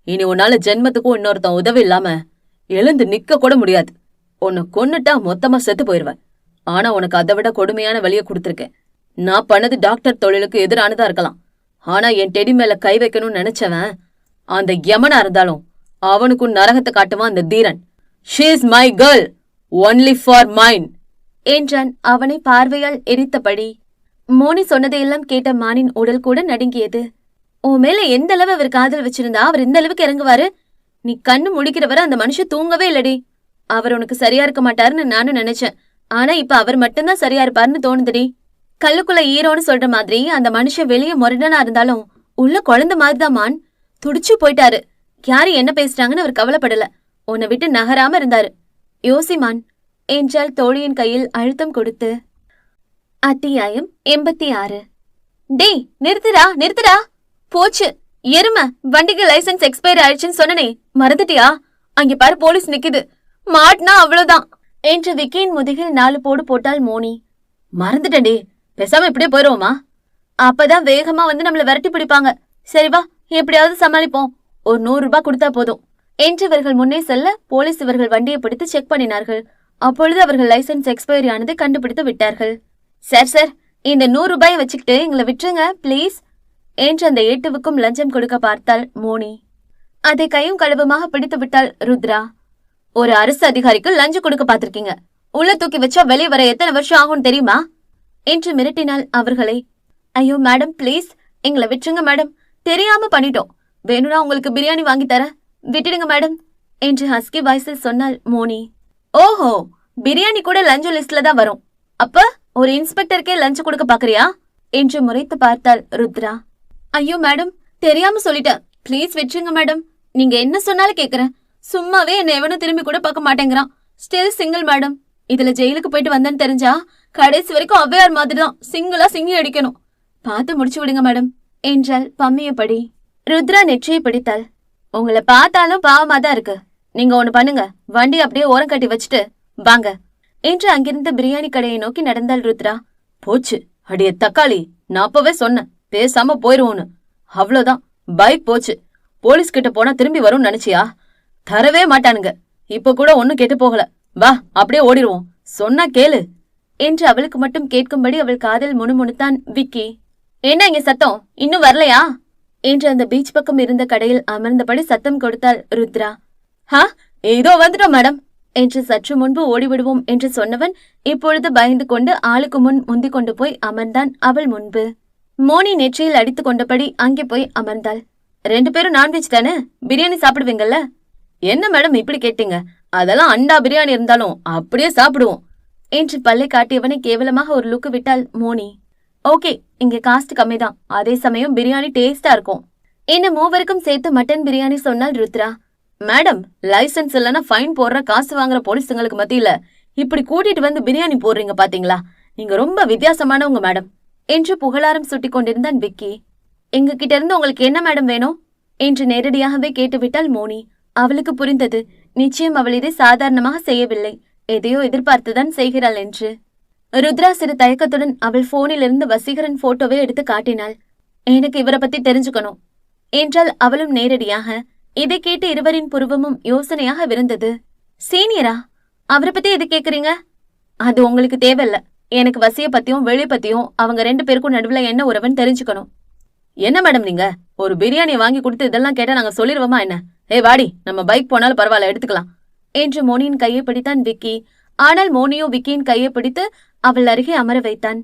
Speaker 2: இனி உன்னால ஜென்மத்துக்கும் இன்னொருத்தன் உதவி இல்லாம எழுந்து நிக்க கூட முடியாது. உன்னை கொன்னுட்டா மொத்தமா செத்து போயிருவ. ஆனா உனக்கு அதை விட கொடுமையான வழியை கொடுத்துருக்கேன். நான் பண்ணது டாக்டர் தொழிலுக்கு எதிரானதா இருக்கலாம். ஆனா என் டெடி மேல கை வைக்கணும்னு நினைச்சவன் அந்த யமனா இருந்தாலும் அவனுக்கும் நரகத்தை காட்டுவான் அந்த தீரன். She is my girl, only for mine
Speaker 1: என்றான் அவனை பார்வையால் எரித்தபடி. மோனி சொன்னதையெல்லாம் கேட்ட மானின் உடல் கூட நடுங்கியது. உன் மேல எந்த அளவு அவர் காதல் வச்சிருந்தா அவர் இந்த அளவுக்கு இறங்குவாரு? நீ கண்ணு முடிக்கிறவரை அந்த மனுஷன் தூங்கவே இல்லடி. அவர் உனக்கு சரியா இருக்க மாட்டாருன்னு நானும் நினைச்சேன். ஆனா இப்ப அவர் மட்டும்தான் சரியா இருப்பாருன்னு தோணுதுடி. கல்லுக்குள்ள ஈரோன்னு சொல்ற மாதிரி அந்த மனுஷன் வெளியே முரடனா இருந்தாலும் உள்ள குழந்தை மாதிரிதான் மான். துடிச்சு போயிட்டாரு. யாரு என்ன பேசுறாங்கன்னு அவர் கவலைப்படல. உன்னை விட்டு நகராம இருந்தாரு. யோசிமான் என்றால் தோழியின் கையில் அழுத்தம் கொடுத்து. அத்தியாயம் 86. டேய் நிறுத்துடா நிறுத்துடா. போச்சு எருமை, வண்டிக்கு லைசன்ஸ் எக்ஸ்பயர் ஆயிடுச்சுன்னு சொன்னனே மறந்துட்டியா? அங்க பாரு போலீஸ் நிக்குது, மாட்டினா அவ்வளவுதான் என்று விக்கியின் முதுகில் 4 போடு போட்டாள் மோனி.
Speaker 2: மறந்துட்டே, பேசாம இப்படியே போயிருவோமா?
Speaker 1: அப்பதான் வேகமா வந்து நம்மள விரட்டி பிடிப்பாங்க. சரிவா, எப்படியாவது சமாளிப்போம். ஒரு 100 ரூபாய் கொடுத்தா போதும் என்று இவர்கள் முன்னே செல்ல போலீஸ் இவர்கள் வண்டியை பிடித்து செக் பண்ணினார்கள். அப்பொழுது அவர்கள் லைசன்ஸ் எக்ஸ்பயரி ஆனதை கண்டுபிடித்து விட்டார்கள். சார், இந்த 100 ரூபாயை வச்சுக்கிட்டு எங்களை விட்டுருங்க பிளீஸ் என்று அந்த ஏட்டுவுக்கும் லஞ்சம் கொடுக்க பார்த்தாள் மோனி. அதை கையும் களவுமாக பிடித்து விட்டாள் ருத்ரா. ஒரு அரசு அதிகாரிக்கு லஞ்சம் கொடுக்க பார்த்திருக்கீங்க, உள்ள தூக்கி வச்சா வெளியே வர எத்தனை வருஷம் ஆகும் தெரியுமா என்று மிரட்டினாள் அவர்களை. ஐயோ மேடம் ப்ளீஸ், எங்களை விட்டுருங்க மேடம், தெரியாம பண்ணிட்டோம். வேணும்னா உங்களுக்கு பிரியாணி வாங்கி தர, விட்டுடுங்க மேடம் என்று ஹஸ்கி வாய்ஸில் சொன்னாள் மோனி. ஓஹோ, பிரியாணி கூட லஞ்ச் லிஸ்ட்ல தான் வரும். அப்ப ஒரு இன்ஸ்பெக்டருக்கே லஞ்ச் கொடுக்க பாக்குறியா என்று முறைத்து பார்த்தாள் ருத்ரா. ஐயோ மேடம், தெரியாம சொல்லிட்டேன், ப்ளீஸ் விட்டுருங்க மேடம். நீங்க என்ன சொன்னாலும் கேக்குறேன். சும்மாவே என்ன எவனும் திரும்பி கூட பார்க்க மாட்டேங்கிறான். Still single madam. இதுல ஜெயிலுக்கு போயிட்டு வந்தேன்னு தெரிஞ்சா கடைசி வரைக்கும் அவ்வையார் மாதிரி தான் சிங்கிளா சிங்கி அடிக்கணும். பார்த்து முடிச்சு விடுங்க மேடம் என்றாள் பம்மியபடி. ருத்ரா நெற்றியை பிடித்தாள். உங்களை பார்த்தாலும் பாவமா தான் இருக்கு. நீங்க ஒண்ணு பண்ணுங்க, வண்டி அப்படியே ஓரம் கட்டி வச்சுட்டு வாங்க என்று அங்கிருந்து பிரியாணி கடையை நோக்கி நடந்தாள் ருத்ரா.
Speaker 2: போச்சு, அடியே தக்காளி, நான் அப்பவே சொன்னேன் பேசாம போயிருவோன்னு. அவ்வளவுதான், பைக் போச்சு. போலீஸ் கிட்ட போனா திரும்பி வரும்னு நினைச்சியா? தரவே மாட்டானுங்க. இப்ப கூட ஒன்னும் கெட்டு போகல. வா அப்படியே ஓடிடுவோம், சொன்னா கேளு
Speaker 1: என்று அவளுக்கு மட்டும் கேட்கும்படி அவள் காதில் முணுமுணுத்தான் விக்கி. என்ன இங்க சத்தம், இன்னும் வரலையா என்று அந்த பீச் பக்கம் இருந்த கடையில் அமர்ந்தபடி சத்தம் கொடுத்தாள் ருத்ரா. ஹா,
Speaker 2: ஏதோ வந்துட்டோம் மேடம்
Speaker 1: என்று சற்று முன்பு ஓடிவிடுவோம் என்று சொன்னவன் இப்பொழுது பயந்து கொண்டு ஆளுக்கு முன் முந்திக் கொண்டு போய் அமர்ந்தான் அவள் முன்பு. மோனி நெற்றியில் அடித்து கொண்டபடி அங்கே போய் அமர்ந்தாள். 2 பேரும் நான்வெஜ் தானே, பிரியாணி சாப்பிடுவீங்கல்ல?
Speaker 2: என்ன மேடம் இப்படி கேட்டீங்க? அதெல்லாம் அண்டா பிரியாணி இருந்தாலும் அப்படியே சாப்பிடுவோம்
Speaker 1: என்று பல்லை காட்டியவனை கேவலமாக ஒரு லுக்கு விட்டாள் மோனி. ஓகே, இங்க காஸ்ட் கம்மிதான், அதே சமயம் பிரியாணி டேஸ்டா இருக்கும். என்ன மூவருக்கும் சேர்த்து மட்டன் பிரியாணி சொன்னாள் ருத்ரா.
Speaker 2: மேடம், லைசன்ஸ் இல்லைன்னா ஃபைன் போடுற காசு வாங்குற போலீஸுங்களுக்கு மத்தியில இப்படி கூட்டிட்டு வந்து பிரியாணி போடுறீங்க பாத்தீங்களா? நீங்க ரொம்ப வித்தியாசமானவங்க மேடம்
Speaker 1: என்று புகழாரம் சுட்டி கொண்டிருந்தான் விக்கி. எங்க கிட்ட இருந்து உங்களுக்கு என்ன மேடம் வேணும் என்று நேரடியாகவே கேட்டுவிட்டாள் மோனி. அவளுக்கு புரிந்தது, நிச்சயம் அவள் இதை சாதாரணமாக செய்யவில்லை, எதையோ எதிர்பார்த்துதான் செய்கிறாள் என்று. ருத்ரா சிறு தயக்கத்துடன் அவள் போனில் இருந்து வசீகரன் போட்டோவை எடுத்து காட்டினாள். எனக்கு இவரை பத்தி தெரிஞ்சுக்கணும் என்றால் அவளும் நேரடியாக. இதை கேட்டு இருவரின் புருவமும் யோசனையாக விருந்தது. சீனியரா? அவரை பத்தி எது கேக்குறீங்க? அது உங்களுக்கு தேவையில்ல. எனக்கு வசிய பத்தியும் வெளி பத்தியும் அவங்க 2 பேருக்கும் நடுவுல என்ன உறவுன்னு தெரிஞ்சுக்கணும்.
Speaker 2: என்ன மேடம் நீங்க ஒரு பிரியாணியை வாங்கி கொடுத்து இதெல்லாம் கேட்டா நாங்க சொல்லிடுவோமா என்ன? வாடி, நம்ம பைக் போனாலும் பரவாயில்ல, எடுத்துக்கலாம்
Speaker 1: என்று மோனியின் கையை பிடித்தான் விக்கி. ஆனால் மோனியோ விக்கியின் கையை பிடித்து அவள் அருகே அமர வைத்தான்.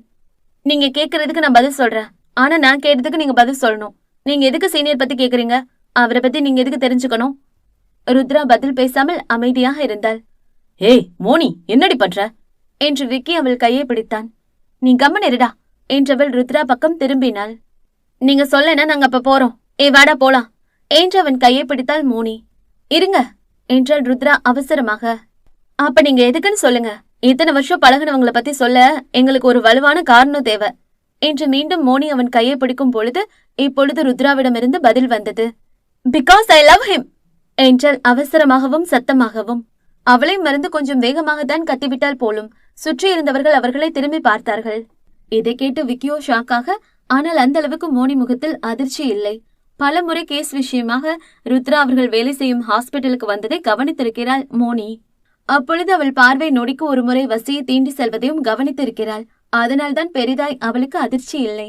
Speaker 1: நீங்க கேக்குறதுக்கு நான் பதில் சொல்றேன், ஆனா நான் கேட்டதுக்கு நீங்க பதில் சொல்லணும். நீங்க எதுக்கு சீனியர் பத்தி கேக்குறீங்க? அவரை பத்தி நீங்க எதுக்கு தெரிஞ்சுக்கணும்? ருத்ரா பதில் பேசாமல் அமைதியாக இருந்தாள்.
Speaker 2: ஏய் மோனி, என்னடி பண்ற
Speaker 1: என்று விக்கி அவள் கையை பிடித்தான். நீ கம்மன் இருடா என்றவள் ருத்ரா பக்கம் திரும்பினாள். நீங்க சொல்லனா நாங்க அப்ப போறோம், வாடா போலாம் என்று அவன் கையை பிடித்தாள் மோனி. இருங்க என்றாள் ருத்ரா அவசரமாக. அப்ப நீங்க எதுக்குன்னு சொல்லுங்க. இத்தனை வருஷம் பழகினவங்களை பத்தி சொல்ல எங்களுக்கு ஒரு வலுவான காரணம் தேவை என்று மீண்டும் மோனி அவன் கையை பிடிக்கும் பொழுது இப்பொழுது ருத்ராவிடமிருந்து பதில் வந்தது. பிகாஸ் ஐ லவ் ஹிம் என்றாள் அவசரமாகவும் சத்தமாகவும். அவளை மறந்து கொஞ்சம் வேகமாகத்தான் கத்திவிட்டாள் போலும். சுற்றி இருந்தவர்கள் அவர்களை திரும்பி பார்த்தார்கள். இதை கேட்டு விக்கியோ ஷாக்காக. ஆனால் அந்த அளவுக்கு மோனி முகத்தில் அதிர்ச்சி இல்லை. பல முறை கேஸ் விஷயமாக ருத்ரா அவர்கள் வேலை செய்யும் ஹாஸ்பிட்டலுக்கு வந்ததை கவனித்திருக்கிறாள் மோனி. அப்பொழுது அவள் பார்வை நொடிக்கு ஒரு முறை வசியை தீண்டி செல்வதையும் கவனித்திருக்கிறாள். அதனால்தான் பெரிதாய் அவளுக்கு அதிர்ச்சி இல்லை.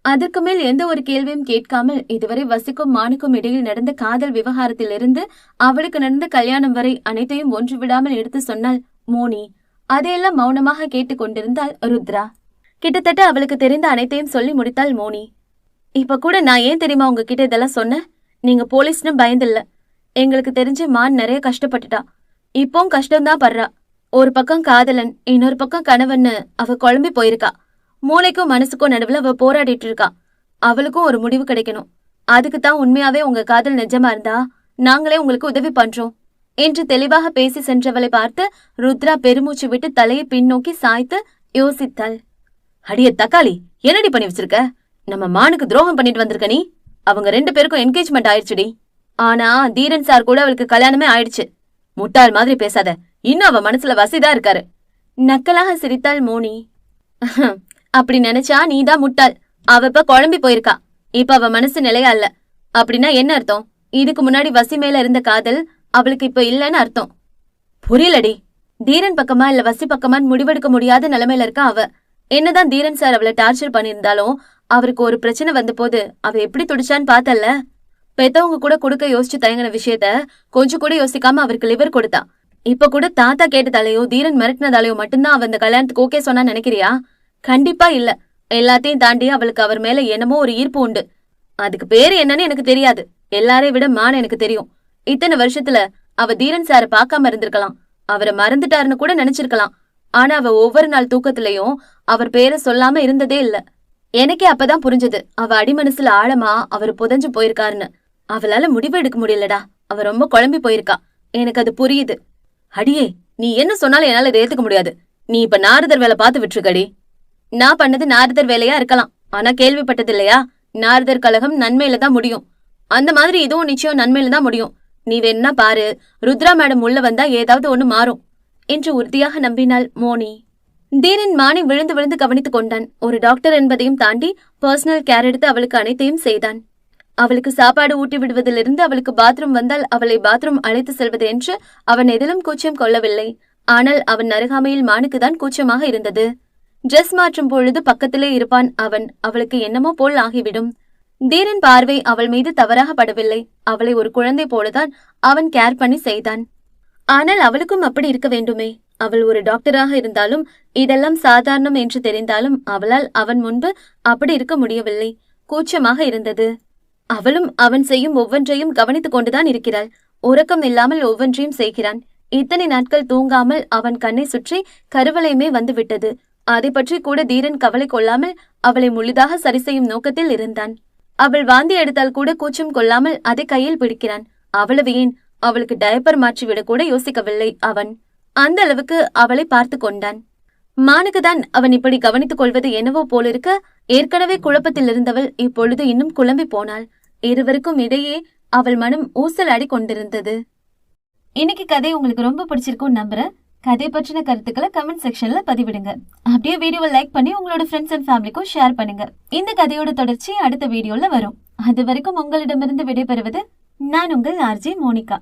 Speaker 1: அதற்கு மேல் எந்த ஒரு கேள்வியும் கேட்காமல் இதுவரை வசிக்கும் மானுக்கும் இடையில் நடந்த காதல் விவகாரத்திலிருந்து அவளுக்கு நடந்த கல்யாணம் வரை அனைத்தையும் ஒன்று விடாமல் எடுத்து சொன்னாள் மோனி. அதையெல்லாம் மௌனமாக கேட்டுக் கொண்டிருந்தாள் ருத்ரா. கிட்டத்தட்ட அவளுக்கு தெரிந்த அனைத்தையும் சொல்லி முடித்தாள் மோனி. இப்ப கூட நான் ஏன் தெரியுமா உங்ககிட்ட இதெல்லாம் சொன்னேன்? நீங்க போலீஸ்னு பயந்தில்ல. எங்களுக்கு தெரிஞ்சு மான் நிறைய கஷ்டப்பட்டுட்டா, இப்பவும் கஷ்டம்தான் படுறா. ஒரு பக்கம் காதலன், இன்னொரு பக்கம் கணவன்னு அவ குழம்பி போயிருக்கா. மூளைக்கும் மனசுக்கும் நடுவுல அவ போராடிட்டு இருக்கா. அவளுக்கும் ஒரு முடிவு கிடைக்கணும். அதுக்குத்தான் உண்மையாவே உங்க காதல் நிஜமா இருந்தா நாங்களே உங்களுக்கு உதவி பண்றோம் என்று தெளிவாக பேசி சென்றவளை பார்த்து ருத்ரா பெருமூச்சு விட்டு தலையை பின்னோக்கி சாய்த்து யோசித்தாள்.
Speaker 2: அடியே தக்காளி, என்னடி பண்ணி வச்சிருக்க? நம்ம மானுக்கு துரோகம் பண்ணிட்டு வந்திருக்க நீ. அவங்க 2 பேருக்கும் என்கேஜ்மெண்ட் ஆயிடுச்சுடி.
Speaker 1: ஆனா தீரன் சார் கூட அவளுக்கு கல்யாணமே ஆயிடுச்சு.
Speaker 2: முட்டாள் மாதிரி பேசாத, இன்னும் அவ மனசுல வசிதான் இருக்காரு.
Speaker 1: நக்கலாக சிரித்தாள் மோனி. அப்படி நினைச்சா நீதான் முட்டாள். அவ இப்ப குழம்பி போயிருக்கா. இப்ப அவ மனசு நிலையா இல்ல. அப்படின்னா என்ன அர்த்தம்? இதுக்கு முன்னாடி வசி மேல இருந்த காதல் அவளுக்கு இப்ப இல்லன்னு அர்த்தம்.
Speaker 2: புரியலடி.
Speaker 1: தீரன் பக்கமா இல்ல வசி பக்கமான்னு முடிவெடுக்க முடியாத நிலைமையில இருக்கா அவ. என்னதான் தீரன் சார் அவளை டார்ச்சர் பண்ணியிருந்தாலும் அவருக்கு ஒரு பிரச்சனை வந்த போது அவ எப்படி துடிச்சான்னு பார்த்தல்ல. பெத்தவங்க கூட கொடுக்க யோசிச்சு தயங்கின விஷயத்த கொஞ்சம் கூட யோசிக்காம அவருக்கு லிவர் கொடுத்தா. இப்ப கூட தாத்தா கேட்டதாலேயோ தீரன் மிரட்டினதாலேயோ மட்டும்தான் அவ இந்த கல்யாணத்துக்கு ஓகே சொன்னா நினைக்கிறியா? கண்டிப்பா இல்ல. எல்லாத்தையும் தாண்டி அவளுக்கு அவர் மேல என்னமோ ஒரு ஈர்ப்பு உண்டு. அதுக்கு பேரு என்னன்னு எனக்கு தெரியாது. எல்லாரையும் விட மான எனக்கு தெரியும். இத்தனை வருஷத்துல அவ தீரன் சார பார்க்காம இருந்திருக்கலாம், அவரை மறந்துட்டாருன்னு கூட நினைச்சிருக்கலாம். ஆனா அவ ஒவ்வொரு நாள் தூக்கத்திலயும் அவர் பேரை சொல்லாம இருந்ததே இல்ல. எனக்கே அப்பதான் புரிஞ்சது அவ அடிமனசுல ஆழமா அவர் புதைஞ்சு போயிருக்காருன்னு. அவளால முடிவு எடுக்க முடியலடா. அவ ரொம்ப குழம்பி போயிருக்கா. எனக்கு அது புரியுது. அடியே, நீ என்ன சொன்னாலும் என்னால இதை ஏத்துக்க முடியாது. நீ இப்ப நாரதர் வேலை பார்த்து விட்டுருக்கடி. நான் பண்ணது நாரதர் வேலையா இருக்கலாம், ஆனா கேள்விப்பட்டது இல்லையா? நாரதர் கழகம் நன்மையில தான் முடியும். அந்த மாதிரி இதுவும் நிச்சயம் நன்மையில தான் முடியும். நீ வேணா பாரு, ருத்ரா மேடம் உள்ள வந்தா ஏதாவது ஒண்ணு மாறும் என்று உறுதியாக நம்பினாள் மோனி. தீரன் மானி விழுந்து விழுந்து கவனித்துக் கொண்டான். ஒரு டாக்டர் என்பதையும் தாண்டி பர்சனல் கேர் எடுத்து அவளுக்கு அனைத்தையும் செய்தான். அவளுக்கு சாப்பாடு ஊட்டி விடுவதிலிருந்து அவளுக்கு பாத்ரூம் வந்தால் அவளை பாத்ரூம் அழைத்து செல்வது என்று அவன் எதிலும் கூச்சம் கொள்ளவில்லை. ஆனால் அவன் அருகாமையில் மானுக்குதான் கூச்சமாக இருந்தது. டிரெஸ் மாற்றும் பொழுது பக்கத்திலே இருப்பான் அவன். அவளுக்கு என்னமோ போல் ஆகிவிடும். தீரன் பார்வை அவள் மீது தவறாக படவில்லை. அவளை ஒரு குழந்தை போலதான் அவன் கேர் பண்ணி செய்தான். ஆனால் அவளுக்கும் அப்படி இருக்க வேண்டுமே. அவள் ஒரு டாக்டராக இருந்தாலும் இதெல்லாம் சாதாரணம் என்று தெரிந்தாலும் அவளால் அவன் முன்பு அப்படி இருக்க முடியவில்லை. கூச்சமாக இருந்தது. அவளும் அவன் செய்யும் ஒவ்வொன்றையும் கவனித்துக் கொண்டுதான் இருக்கிறாள். உறக்கம் இல்லாமல் ஒவ்வொன்றையும் செய்கிறான். இத்தனை நாட்கள் தூங்காமல் அவன் கண்ணை சுற்றி கருவளையுமே வந்துவிட்டது. அதை பற்றி கூட தீரன் கவலை கொள்ளாமல் அவளை முழுதாக சரி செய்யும் நோக்கத்தில் இருந்தான். அவள் வாந்தி எடுத்தால் கூட கூச்சம் கொள்ளாமல் அதை கையில் பிடிக்கிறான். அவ்வளவு ஏன், அவளுக்கு டயப்பர் மாற்றிவிடக் கூட யோசிக்கவில்லை அவன். அந்த அளவுக்கு அவளை பார்த்து கொண்டான். மானுக்குதான் அவன் இப்படி கவனித்துக் கொள்வது என்னவோ போலிருக்க, ஏற்கனவே குழப்பத்தில் இருந்தவள் இப்பொழுது இன்னும் குழம்பி போனாள். இருவருக்கும் இடையே அவள் மனம் ஊசலாடி கொண்டிருந்தது. இன்னைக்கு கதை உங்களுக்கு ரொம்ப பிடிச்சிருக்கும் நம்புறேன். கதை பற்றின கருத்துக்களை கமெண்ட் செக்ஷன்ல பதிவிடுங்க. அப்படியே வீடியோவை லைக் பண்ணி உங்களோட ஃப்ரெண்ட்ஸ் அண்ட் ஃபேமிலிக்கும் ஷேர் பண்ணுங்க. இந்த கதையோட தொடர்ச்சி அடுத்த வீடியோல வரும். அது வரைக்கும் உங்களிடமிருந்து விடைபெறுவது நான் உங்கள் ஆர்ஜே மோனிகா.